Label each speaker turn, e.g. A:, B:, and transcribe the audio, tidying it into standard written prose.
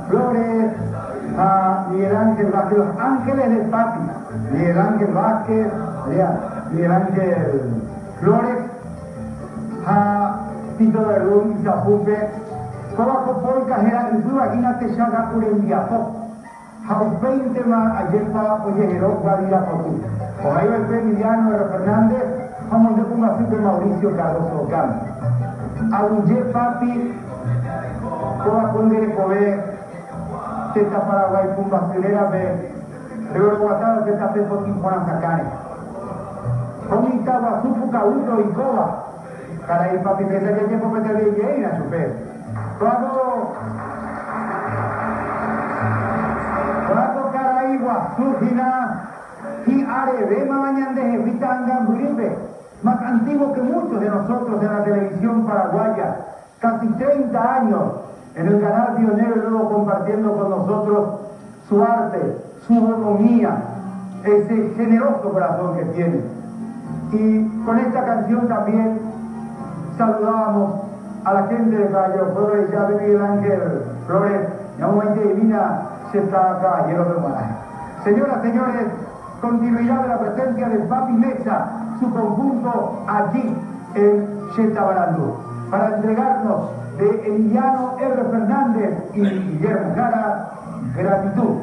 A: Flores, a Miguel Ángel Vázquez, los ángeles del Papi, Miguel Ángel Vázquez, Miguel Ángel Flores, a Tito Verdún y Zapupe, Cobaco Polka, Gerard, y tú imagínate Chaga Urembiapo, a un 20 más ayer para Ollejero, Guadira Potú, o ahí el Emiliano de Fernández, vamos de Pumacito de Mauricio Cardoso Ocampo, a un Papi, Cobaco Ngerecové, Teta Paraguay, Pumba Filera, Río Guatado, Teta Pepo, Timpona, Zacane. Comita, Guasupu, Cauto y Coba. Caray, papi, pensa que el tiempo que te veía ir a chofer. Cuando Caray, Guasujina, y Arebema, Mañande, Jefita, Angamburibe, más antiguo que muchos de nosotros en la televisión paraguaya, casi 30 años. En el canal Pionero y luego compartiendo con nosotros su arte, su bonomía, ese generoso corazón que tiene. Y con esta canción también saludábamos a la gente de Caballeros Flores, ya de Miguel Ángel Flores, y a un momento divina se está Caballeros de Maraje. Señoras, señores, continuidad de la presencia de Papi Mesa, su conjunto aquí en Xetabarandú, para entregarnos de Emiliano R. Fernández y Guillermo Jara, gratitud.